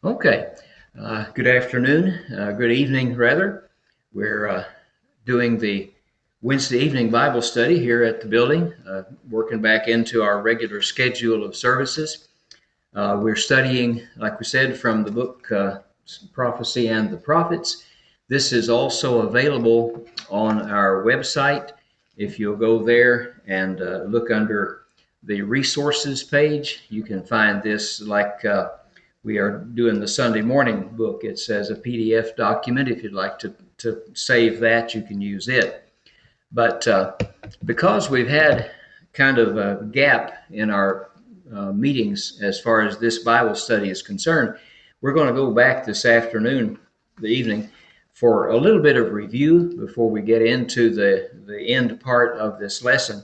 Okay. Good afternoon. Good evening, rather. We're doing the Wednesday evening Bible study here at the building, working back into our regular schedule of services. We're studying, like we said, from the book Prophecy and the Prophets. This is also available on our website. If you'll go there and look under the resources page, you can find this like we are doing the Sunday morning book. It says a PDF document. If you'd like to save that, you can use it. But because we've had kind of a gap in our meetings as far as this Bible study is concerned, we're going to go back this afternoon, the evening, for a little bit of review before we get into the end part of this lesson.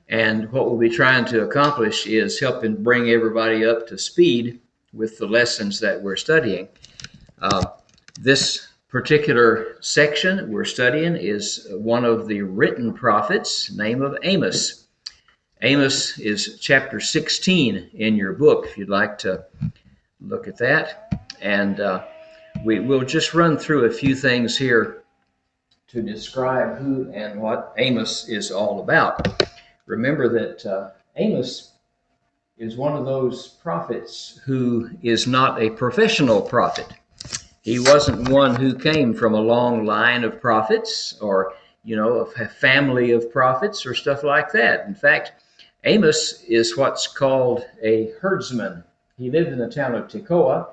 And what we'll be trying to accomplish is helping bring everybody up to speed with the lessons that we're studying. Uh, this particular section we're studying is one of the written prophets, name of Amos. Amos is chapter 16 in your book, if you'd like to look at that. And we'll just run through a few things here to describe who and what Amos is all about. Remember that Amos is one of those prophets who is not a professional prophet. He wasn't one who came from a long line of prophets or, a family of prophets or stuff like that. In fact, Amos is what's called a herdsman. He lived in the town of Tekoa,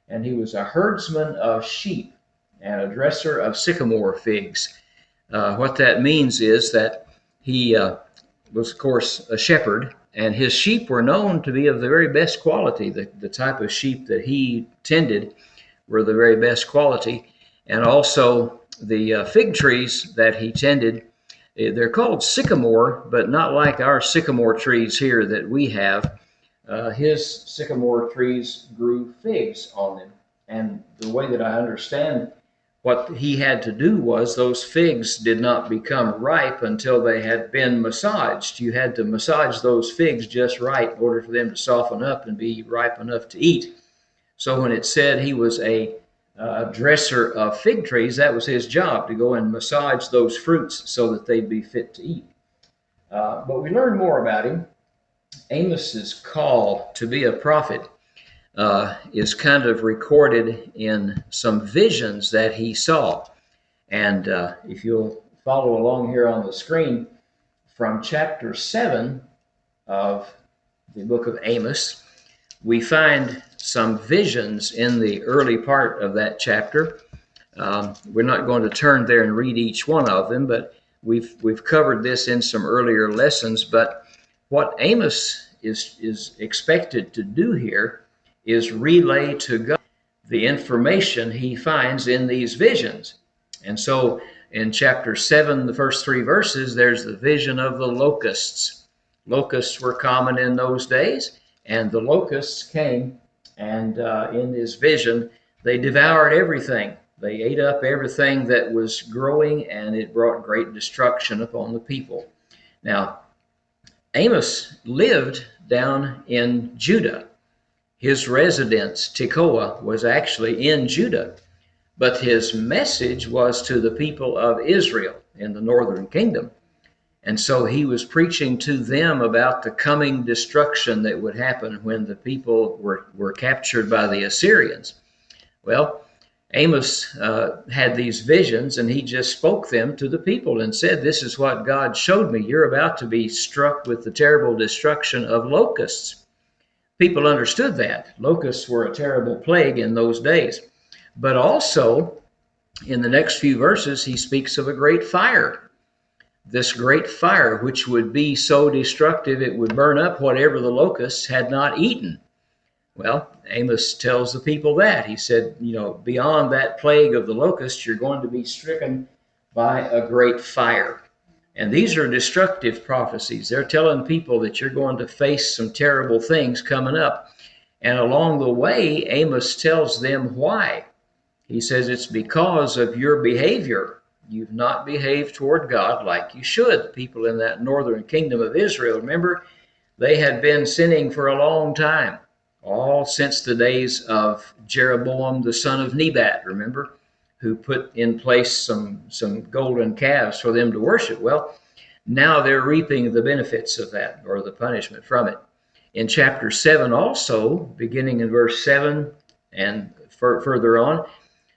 and he was a herdsman of sheep and a dresser of sycamore figs. What that means is that he was, of course, a shepherd, and his sheep were known to be of the very best quality. The type of sheep that he tended were the very best quality. And also the fig trees that he tended, they're called sycamore, but not like our sycamore trees here that we have. His sycamore trees grew figs on them. And the way that I understand what he had to do was those figs did not become ripe until they had been massaged. You had to massage those figs just right in order for them to soften up and be ripe enough to eat. So when it said he was a dresser of fig trees, that was his job, to go and massage those fruits so that they'd be fit to eat. But we learn more about him. Amos's call to be a prophet is kind of recorded in some visions that he saw. And if you'll follow along here on the screen, from chapter 7 of the book of Amos, we find some visions in the early part of that chapter. We're not going to turn there and read each one of them, but we've covered this in some earlier lessons. But what Amos is expected to do here is relay to God the information he finds in these visions. And so in chapter 7, the first 3 verses, there's the vision of the locusts. Locusts were common in those days, and the locusts came, and in this vision, they devoured everything. They ate up everything that was growing, and it brought great destruction upon the people. Now, Amos lived down in Judah. His residence, Tekoa, was actually in Judah, but his message was to the people of Israel in the northern kingdom. And so he was preaching to them about the coming destruction that would happen when the people were captured by the Assyrians. Well, Amos had these visions, and he just spoke them to the people and said, "This is what God showed me. You're about to be struck with the terrible destruction of locusts." People understood that. Locusts were a terrible plague in those days. But also, in the next few verses, he speaks of a great fire. This great fire, which would be so destructive it would burn up whatever the locusts had not eaten. Well, Amos tells the people that. He said, beyond that plague of the locusts, you're going to be stricken by a great fire. And these are destructive prophecies. They're telling people that you're going to face some terrible things coming up. And along the way, Amos tells them why. He says it's because of your behavior. You've not behaved toward God like you should. The people in that northern kingdom of Israel, remember, they had been sinning for a long time. all since the days of Jeroboam the son of Nebat, remember, who put in place some golden calves for them to worship. Well, now they're reaping the benefits of that, or the punishment from it. In chapter 7 also, beginning in verse 7 and further on,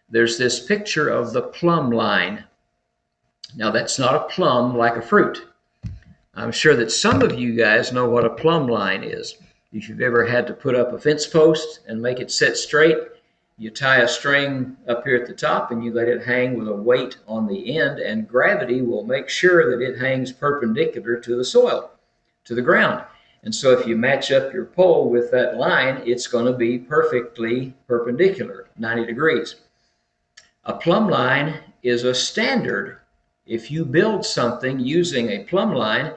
there's this picture of the plumb line. Now, that's not a plum like a fruit. I'm sure that some of you guys know what a plumb line is. If you've ever had to put up a fence post and make it set straight, you tie a string up here at the top and you let it hang with a weight on the end, and gravity will make sure that it hangs perpendicular to the soil, to the ground. And so if you match up your pole with that line, it's going to be perfectly perpendicular, 90 degrees. A plumb line is a standard. If you build something using a plumb line,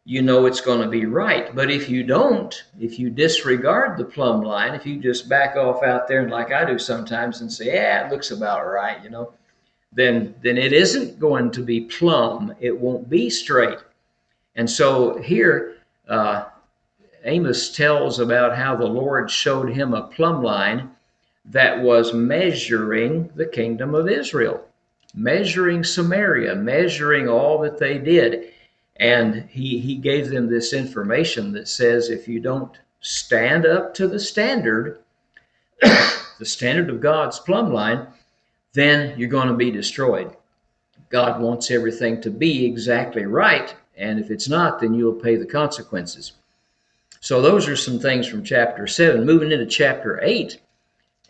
you know it's going to be right. But if you don't, if you disregard the plumb line, if you just back off out there, and like I do sometimes, and say, yeah, it looks about right, then it isn't going to be plumb. It won't be straight. And so here, Amos tells about how the Lord showed him a plumb line that was measuring the kingdom of Israel, measuring Samaria, measuring all that they did. And he gave them this information that says, if you don't stand up to the standard, the standard of God's plumb line, then you're going to be destroyed. God wants everything to be exactly right, and if it's not, then you'll pay the consequences. So those are some things from chapter 7. Moving into chapter 8,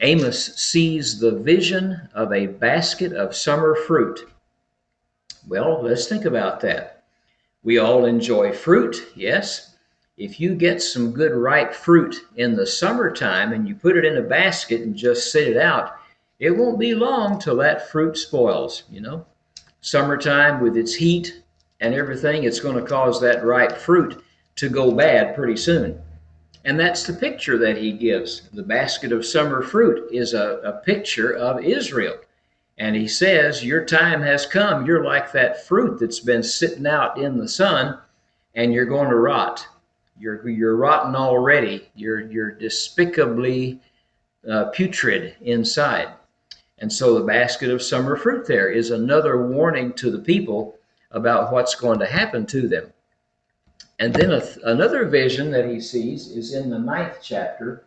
Amos sees the vision of a basket of summer fruit. Well, let's think about that. We all enjoy fruit, yes. If you get some good ripe fruit in the summertime and you put it in a basket and just sit it out, it won't be long till that fruit spoils, Summertime with its heat and everything, it's going to cause that ripe fruit to go bad pretty soon. And that's the picture that he gives. The basket of summer fruit is a picture of Israel. And he says, your time has come. You're like that fruit that's been sitting out in the sun, and you're going to rot. You're rotten already. You're despicably putrid inside. And so the basket of summer fruit there is another warning to the people about what's going to happen to them. And then another vision that he sees is in the 9th chapter,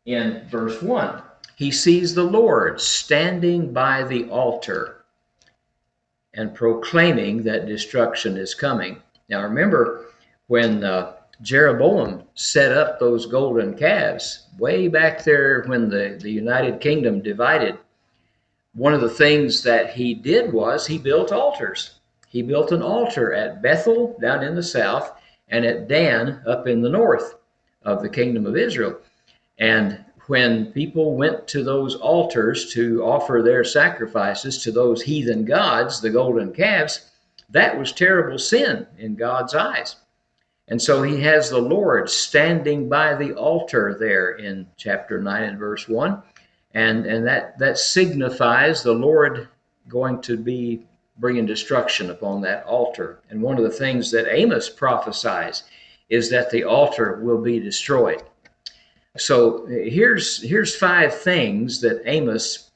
in verse 1. He sees the Lord standing by the altar and proclaiming that destruction is coming. Now remember, when Jeroboam set up those golden calves, way back there when the United Kingdom divided, one of the things that he did was he built altars. He built an altar at Bethel down in the south and at Dan up in the north of the kingdom of Israel. And when people went to those altars to offer their sacrifices to those heathen gods, the golden calves, that was terrible sin in God's eyes. And so he has the Lord standing by the altar there in chapter 9 and verse 1. And that signifies the Lord going to be bringing destruction upon that altar. And one of the things that Amos prophesies is that the altar will be destroyed. So here's 5 things that Amos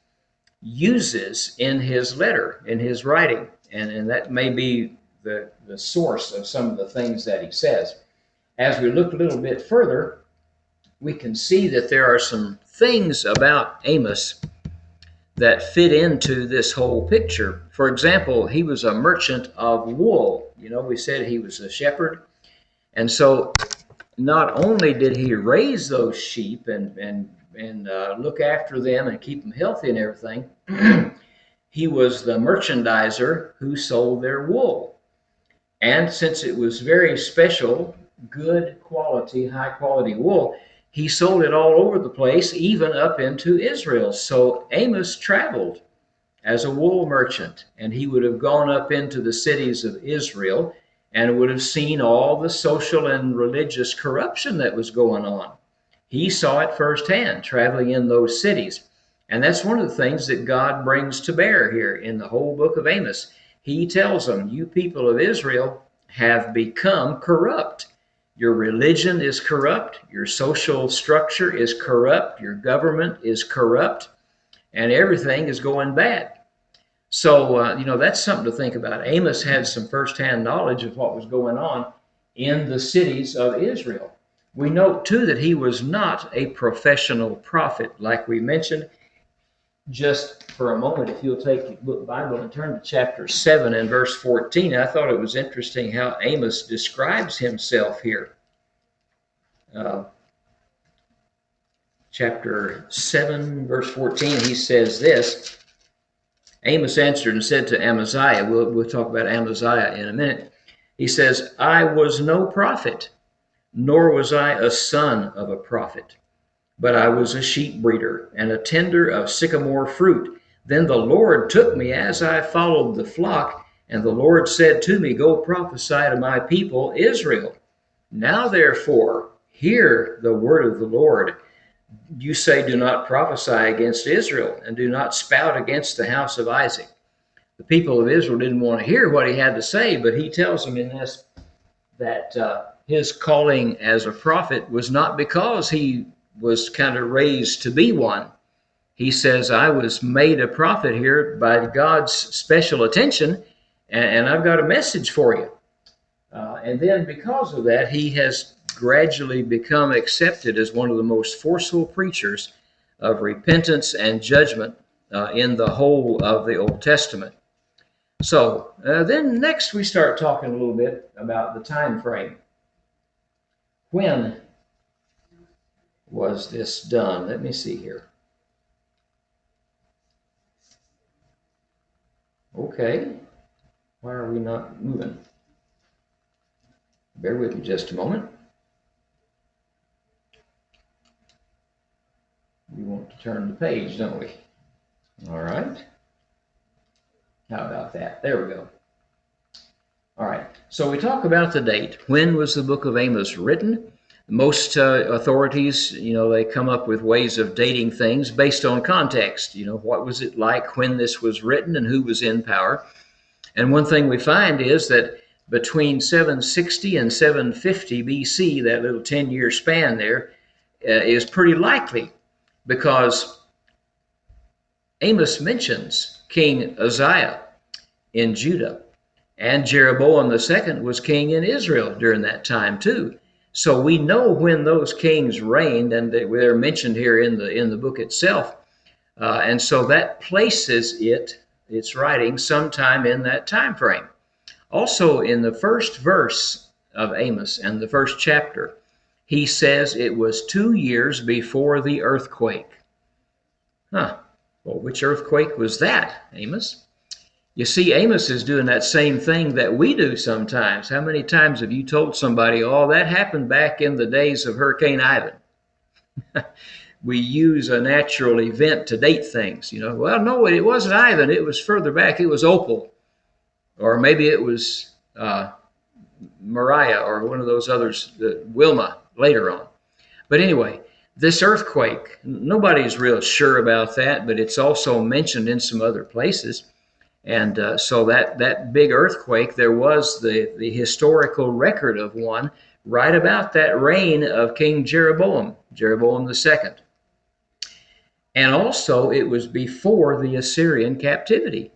uses in his letter, in his writing. And that may be the source of some of the things that he says. As we look a little bit further, we can see that there are some things about Amos that fit into this whole picture. For example, he was a merchant of wool. We said he was a shepherd. And so not only did he raise those sheep and look after them and keep them healthy and everything, he was the merchandiser who sold their wool. And since it was very special, good quality, high quality wool, he sold it all over the place, even up into Israel. So Amos traveled as a wool merchant, and he would have gone up into the cities of Israel and would have seen all the social and religious corruption that was going on. He saw it firsthand, traveling in those cities. And that's one of the things that God brings to bear here in the whole book of Amos. He tells them, you people of Israel have become corrupt. Your religion is corrupt. Your social structure is corrupt. Your government is corrupt. And everything is going bad. So, that's something to think about. Amos had some firsthand knowledge of what was going on in the cities of Israel. We note, too, that he was not a professional prophet, like we mentioned. Just for a moment, if you'll take your Bible and turn to chapter 7 and verse 14, I thought it was interesting how Amos describes himself here. Chapter 7, verse 14, he says this. Amos answered and said to Amaziah, we'll talk about Amaziah in a minute. He says, I was no prophet, nor was I a son of a prophet, but I was a sheep breeder and a tender of sycamore fruit. Then the Lord took me as I followed the flock, and the Lord said to me, go prophesy to my people Israel. Now therefore, hear the word of the Lord. You say, do not prophesy against Israel, and do not spout against the house of Isaac. The people of Israel didn't want to hear what he had to say, but he tells them in this that his calling as a prophet was not because he was kind of raised to be one. He says, I was made a prophet here by God's special attention, and I've got a message for you. And then because of that, he has gradually become accepted as one of the most forceful preachers of repentance and judgment in the whole of the Old Testament. So then next we start talking a little bit about the time frame. When was this done? Let me see here. Okay, why are we not moving? Bear with me just a moment. We want to turn the page, don't we? All right. How about that? There we go. All right. So we talk about the date. When was the book of Amos written? Most authorities, they come up with ways of dating things based on context. What was it like when this was written and who was in power? And one thing we find is that between 760 and 750 BC, that little 10-year span there, is pretty likely, because Amos mentions King Uzziah in Judah, and Jeroboam II was king in Israel during that time too. So we know when those kings reigned, and they're mentioned here in the book itself. And so that places its writing sometime in that time frame. Also, in the first verse of Amos and the first chapter, he says it was 2 years before the earthquake. Well, which earthquake was that, Amos? You see, Amos is doing that same thing that we do sometimes. How many times have you told somebody, oh, that happened back in the days of Hurricane Ivan? We use a natural event to date things. Well, no, it wasn't Ivan. It was further back. It was Opal. Or maybe it was Mariah or one of those others, Wilma, later on. But anyway, this earthquake, nobody's real sure about that, but it's also mentioned in some other places. And so that big earthquake, there was the historical record of one right about that reign of King Jeroboam II. And also it was before the Assyrian captivity,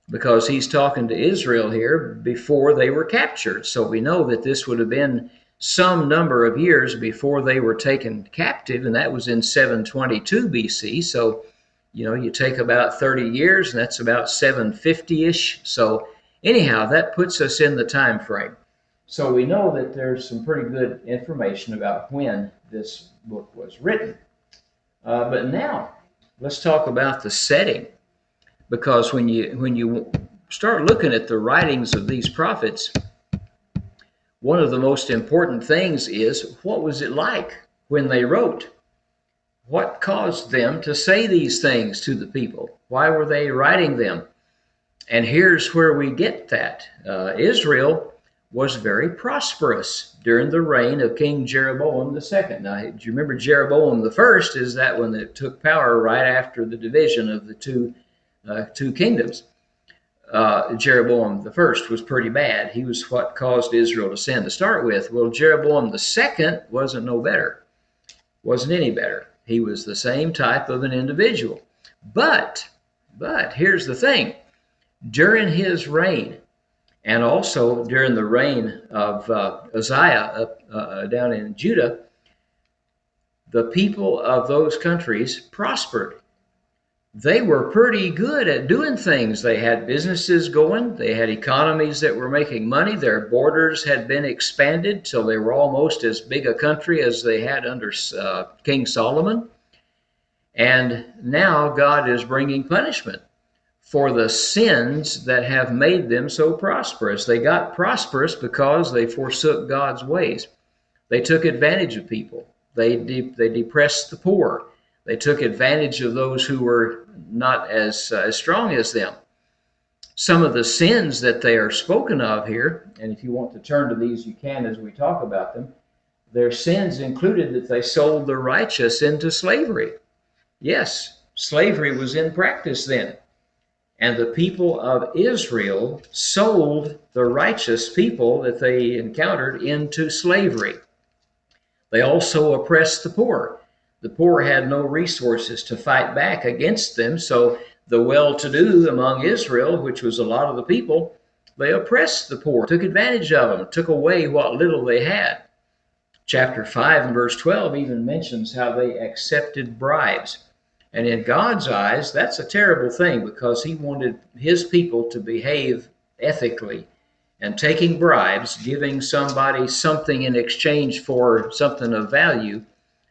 because he's talking to Israel here before they were captured. So we know that this would have been some number of years before they were taken captive, and that was in 722 BC. So, you take about 30 years, and that's about 750-ish. So anyhow, that puts us in the time frame. So we know that there's some pretty good information about when this book was written. But now, let's talk about the setting. Because when you start looking at the writings of these prophets, one of the most important things is, what was it like when they wrote? What caused them to say these things to the people? Why were they writing them? And here's where we get that. Israel was very prosperous during the reign of King Jeroboam II. Now, do you remember Jeroboam I is that one that took power right after the division of the two kingdoms. Jeroboam the first was pretty bad. He was what caused Israel to sin to start with. Well, Jeroboam the second wasn't no better, wasn't any better. He was the same type of an individual. But here's the thing. During his reign, and also during the reign of Uzziah down in Judah, the people of those countries prospered. They were pretty good at doing things. They had businesses going. They had economies that were making money. Their borders had been expanded, so they were almost as big a country as they had under King Solomon. And now God is bringing punishment for the sins that have made them so prosperous. They got prosperous because they forsook God's ways. They took advantage of people. They depressed the poor. They took advantage of those who were not as strong as them. Some of the sins that they are spoken of here, and if you want to turn to these, you can as we talk about them, their sins included that they sold the righteous into slavery. Yes, slavery was in practice then. And the people of Israel sold the righteous people that they encountered into slavery. They also oppressed the poor. The poor had no resources to fight back against them, so the well-to-do among Israel, which was a lot of the people, they oppressed the poor, took advantage of them, took away what little they had. Chapter 5 and verse 12 even mentions how they accepted bribes. And in God's eyes, that's a terrible thing because he wanted his people to behave ethically. And taking bribes, giving somebody something in exchange for something of value,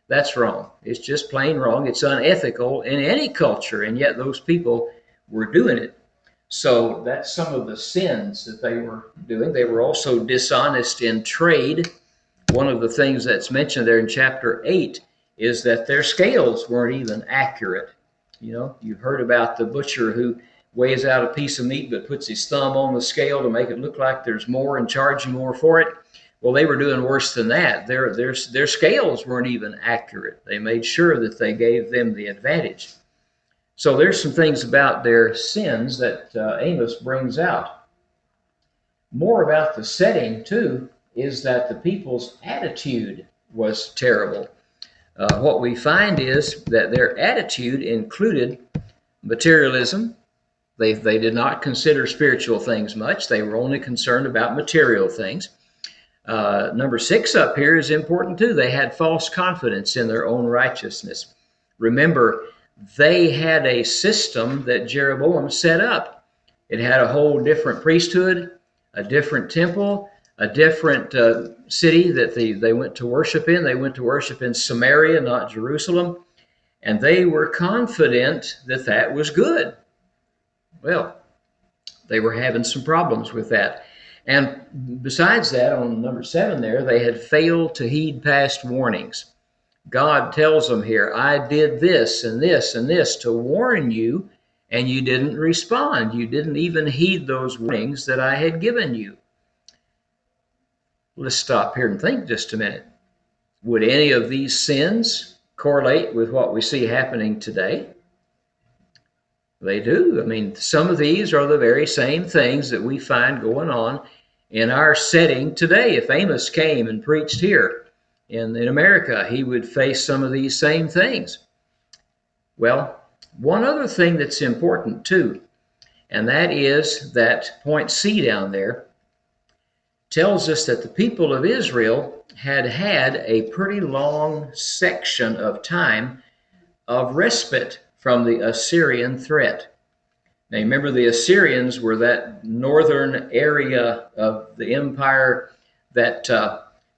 that's wrong. It's just plain wrong. It's unethical in any culture, and yet those people were doing it. So that's some of the sins that they were doing. They were also dishonest in trade. One of the things that's mentioned there in chapter 8 is that their scales weren't even accurate. You know, you've heard about the butcher who weighs out a piece of meat but puts his thumb on the scale to make it look like there's more and charge you more for it. Well, they were doing worse than that. Their scales weren't even accurate. They made sure that they gave them the advantage. So there's some things about their sins that Amos brings out. More about the setting, too, is that the people's attitude was terrible. What we find is that their attitude included materialism. They did not consider spiritual things much. They were only concerned about material things. Number 6 up here is important too. They had false confidence in their own righteousness. Remember, they had a system that Jeroboam set up. It had a whole different priesthood, a different temple, a different city that they went to worship in. They went to worship in Samaria, not Jerusalem. And they were confident that that was good. Well, they were having some problems with that. And besides that, on number 7 there, they had failed to heed past warnings. God tells them here, I did this and this and this to warn you, and you didn't respond. You didn't even heed those warnings that I had given you. Let's stop here and think just a minute. Would any of these sins correlate with what we see happening today? They do. I mean, some of these are the very same things that we find going on in our setting today. If Amos came and preached here in America, he would face some of these same things. Well, one other thing that's important too, and that is that point C down there tells us that the people of Israel had a pretty long section of time of respite from the Assyrian threat. Now remember, the Assyrians were that northern area of the empire that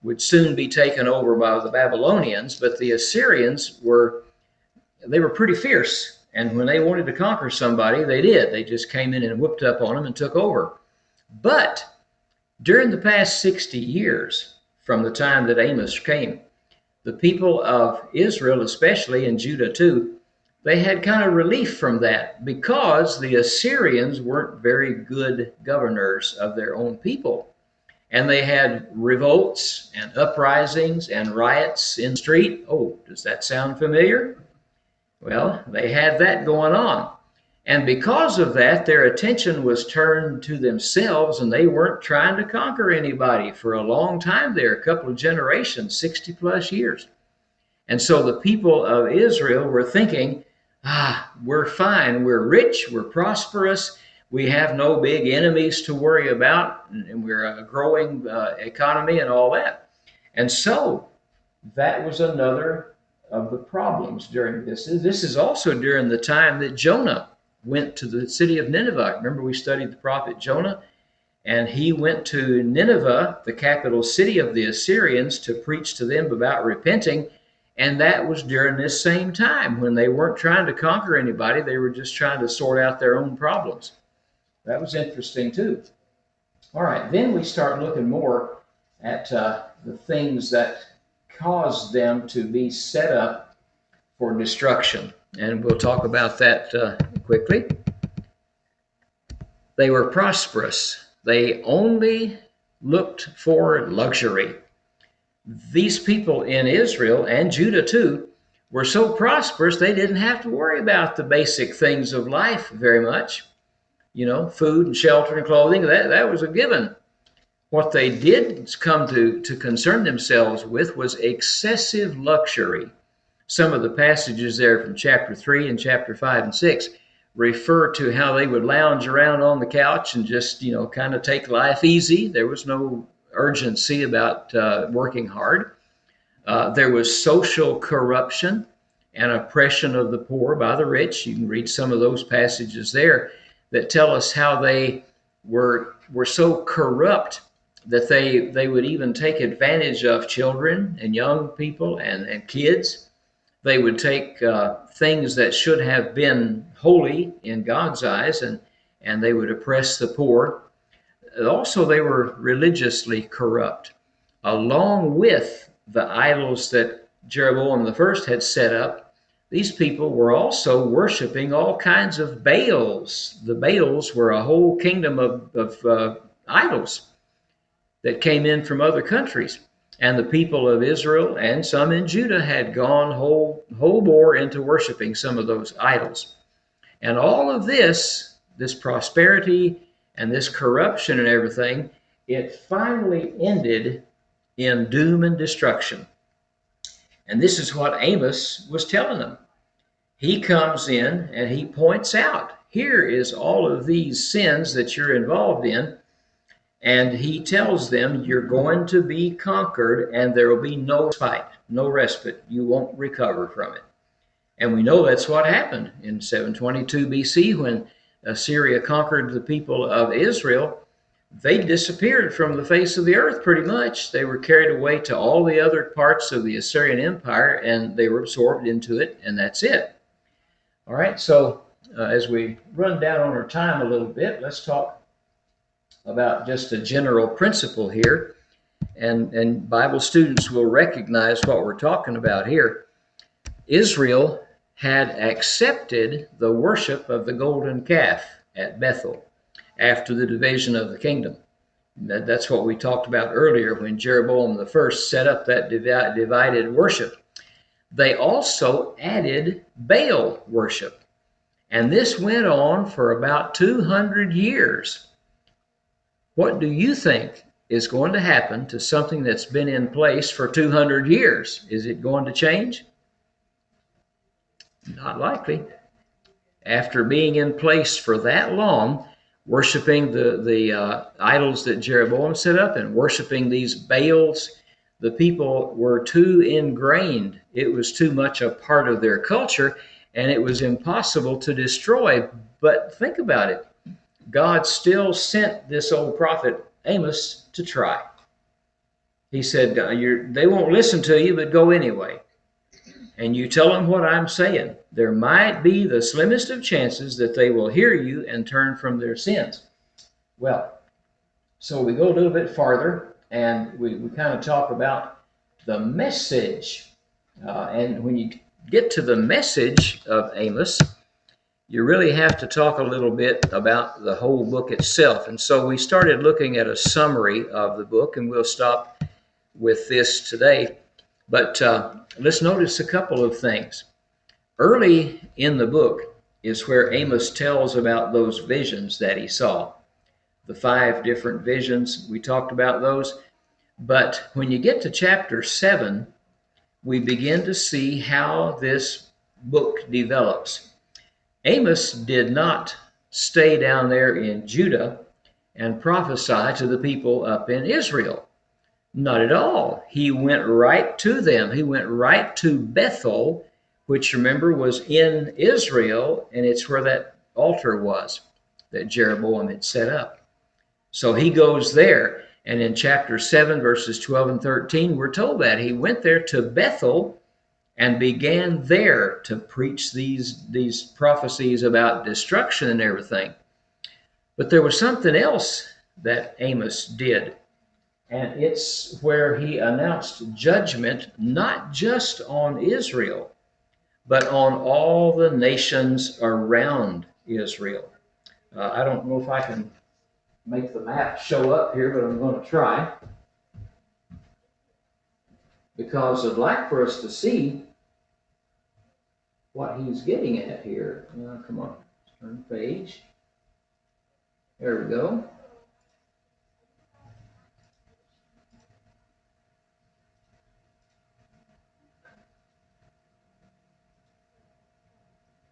would soon be taken over by the Babylonians, but the Assyrians were pretty fierce, and when they wanted to conquer somebody, they did. They just came in and whooped up on them and took over. But during the past 60 years, from the time that Amos came, the people of Israel, especially in Judah too, they had kind of relief from that because the Assyrians weren't very good governors of their own people. And they had revolts and uprisings and riots in the street. Oh, does that sound familiar? Well, they had that going on. And because of that, their attention was turned to themselves, and they weren't trying to conquer anybody for a long time there, a couple of generations, 60 plus years. And so the people of Israel were thinking, we're fine, we're rich, we're prosperous, we have no big enemies to worry about, and we're a growing economy and all that. And so that was another of the problems during this. This is also during the time that Jonah went to the city of Nineveh. Remember, we studied the prophet Jonah, and he went to Nineveh, the capital city of the Assyrians, to preach to them about repenting. And that was during this same time when they weren't trying to conquer anybody. They were just trying to sort out their own problems. That was interesting too. All right, then we start looking more at the things that caused them to be set up for destruction. And we'll talk about that quickly. They were prosperous. They only looked for luxury. These people in Israel and Judah too were so prosperous they didn't have to worry about the basic things of life very much. You know, food and shelter and clothing, that was a given. What they did come to concern themselves with was excessive luxury. Some of the passages there from chapter 3 and chapter 5 and 6 refer to how they would lounge around on the couch and just, kind of take life easy. There was no urgency about working hard. There was social corruption and oppression of the poor by the rich. You can read some of those passages there that tell us how they were so corrupt that they would even take advantage of children and young people and kids. They would take things that should have been holy in God's eyes, and they would oppress the poor. Also, they were religiously corrupt, along with the idols that Jeroboam I had set up. These people were also worshiping all kinds of Baals. The Baals were a whole kingdom of idols that came in from other countries. And the people of Israel and some in Judah had gone whole bore into worshiping some of those idols. And all of this prosperity and this corruption and everything, it finally ended in doom and destruction. And this is what Amos was telling them. He comes in and he points out, here is all of these sins that you're involved in. And he tells them, you're going to be conquered and there will be no fight, no respite. You won't recover from it. And we know that's what happened in 722 BC when Assyria conquered the people of Israel. They disappeared from the face of the earth pretty much. They were carried away to all the other parts of the Assyrian Empire and they were absorbed into it, and that's it. All right, so as we run down on our time a little bit, let's talk about just a general principle here, and Bible students will recognize what we're talking about here. Israel had accepted the worship of the golden calf at Bethel after the division of the kingdom. That's what we talked about earlier when Jeroboam I set up that divided worship. They also added Baal worship, and this went on for about 200 years. What do you think is going to happen to something that's been in place for 200 years? Is it going to change? Not likely. After being in place for that long, worshiping the idols that Jeroboam set up and worshiping these Baals, the people were too ingrained. It was too much a part of their culture, and it was impossible to destroy. But think about it. God still sent this old prophet Amos to try. He said, they won't listen to you, but go anyway. And you tell them what I'm saying. There might be the slimmest of chances that they will hear you and turn from their sins. Well, so we go a little bit farther, and we kind of talk about the message. And when you get to the message of Amos, you really have to talk a little bit about the whole book itself. And so we started looking at a summary of the book, and we'll stop with this today. But let's notice a couple of things. Early in the book, is where Amos tells about those visions that he saw. The 5 different visions, we talked about those. But when you get to chapter 7, we begin to see how this book develops. Amos did not stay down there in Judah and prophesy to the people up in Israel. Not at all. He went right to them. He went right to Bethel, which, remember, was in Israel, and it's where that altar was that Jeroboam had set up. So he goes there, and in chapter 7, verses 12 and 13, we're told that he went there to Bethel and began there to preach these prophecies about destruction and everything. But there was something else that Amos did, and it's where he announced judgment not just on Israel, but on all the nations around Israel. I don't know if I can make the map show up here, but I'm going to try, because I'd like for us to see what he's getting at here. Come on, turn the page. There we go.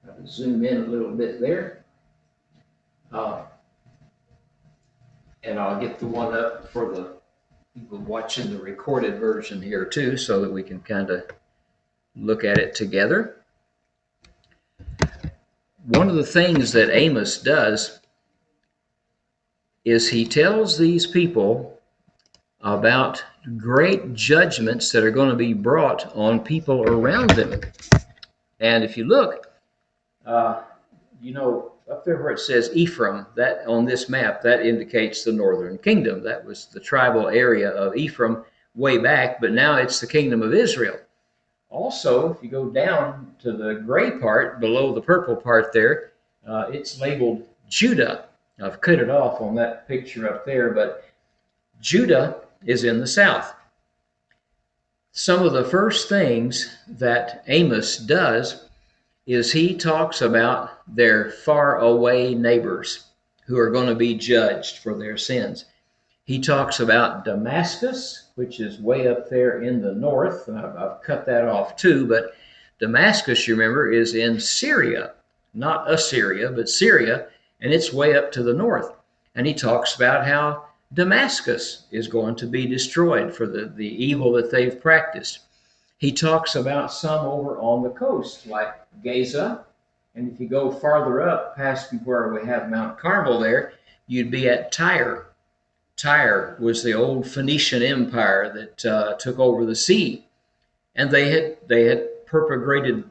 I'll zoom in a little bit there. And I'll get the one up for the people watching the recorded version here too, so that we can kind of look at it together. One of the things that Amos does is he tells these people about great judgments that are going to be brought on people around them. And if you look, up there where it says Ephraim, that on this map, that indicates the northern kingdom. That was the tribal area of Ephraim way back, but now it's the kingdom of Israel. Also, if you go down to the gray part below the purple part there, it's labeled Judah. I've cut it off on that picture up there, but Judah is in the south. Some of the first things that Amos does is he talks about their faraway neighbors who are going to be judged for their sins. He talks about Damascus, which is way up there in the north. I've cut that off too, but Damascus, you remember, is in Syria, not Assyria, but Syria, and it's way up to the north. And he talks about how Damascus is going to be destroyed for the evil that they've practiced. He talks about some over on the coast, like Gaza, and if you go farther up past where we have Mount Carmel there, you'd be at Tyre. Tyre was the old Phoenician empire that took over the sea, and they had perpetuated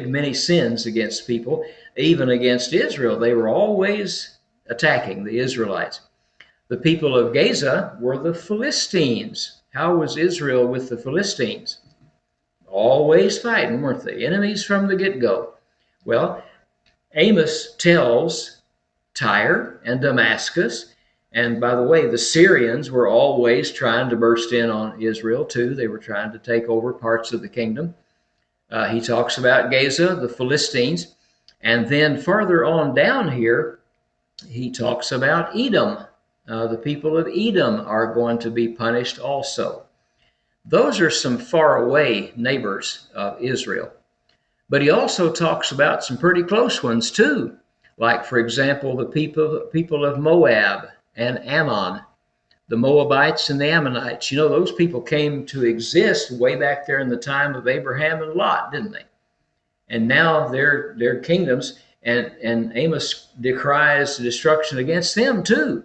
many sins against people, even against Israel. They were always attacking the Israelites. The people of Gaza were the Philistines. How was Israel with the Philistines? Always fighting, weren't they? Enemies from the get-go. Well, Amos tells Tyre and Damascus, and by the way, the Syrians were always trying to burst in on Israel too. They were trying to take over parts of the kingdom. He talks about Gaza, the Philistines, and then further on down here, he talks about Edom. The people of Edom are going to be punished also. Those are some faraway neighbors of Israel. But he also talks about some pretty close ones too, like, for example, the people of Moab and Ammon, the Moabites and the Ammonites. You know, those people came to exist way back there in the time of Abraham and Lot, didn't they? And now they're kingdoms, and Amos decries destruction against them too.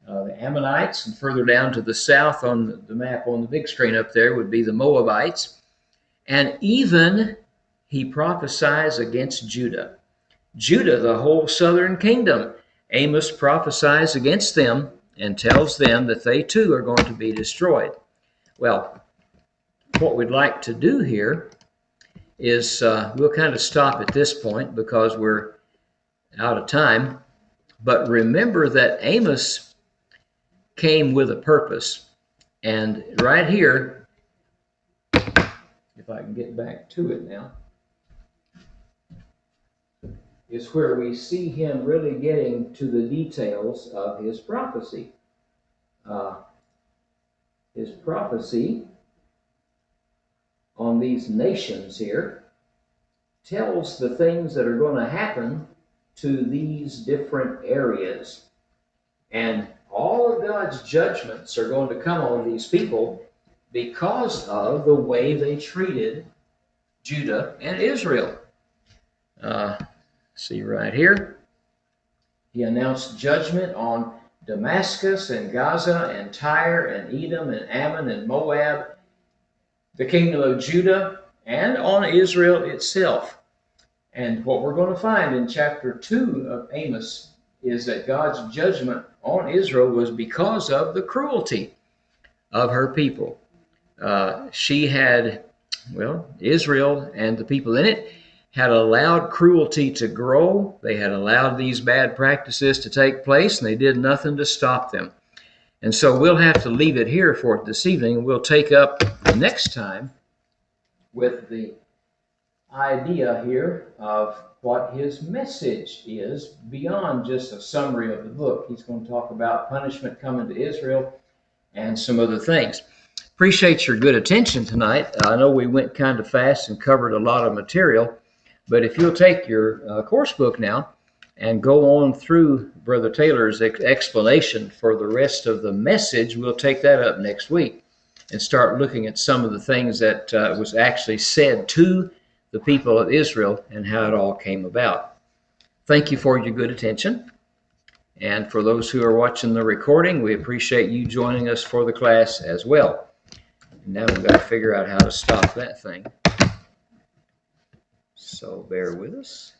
The Ammonites, and further down to the south on the map on the big screen up there would be the Moabites. And even he prophesies against Judah. Judah, the whole southern kingdom, Amos prophesies against them and tells them that they too are going to be destroyed. Well, what we'd like to do here is we'll kind of stop at this point because we're out of time. But remember that Amos came with a purpose. And right here, if I can get back to it now, is where we see him really getting to the details of his prophecy. His prophecy on these nations here tells the things that are going to happen to these different areas. And all of God's judgments are going to come on these people because of the way they treated Judah and Israel. See right here. He announced judgment on Damascus and Gaza and Tyre and Edom and Ammon and Moab, the kingdom of Judah, and on Israel itself. And what we're going to find in chapter 2 of Amos is that God's judgment on Israel was because of the cruelty of her people. She had, Israel and the people in it had allowed cruelty to grow. They had allowed these bad practices to take place, and they did nothing to stop them. And so we'll have to leave it here for this evening. We'll take up next time with the idea here of what his message is beyond just a summary of the book. He's going to talk about punishment coming to Israel and some other things. Appreciate your good attention tonight. I know we went kind of fast and covered a lot of material, but if you'll take your course book now and go on through Brother Taylor's explanation for the rest of the message, we'll take that up next week and start looking at some of the things that was actually said to the people of Israel and how it all came about. Thank you for your good attention. And for those who are watching the recording, we appreciate you joining us for the class as well. And now we've got to figure out how to stop that thing. So bear with us.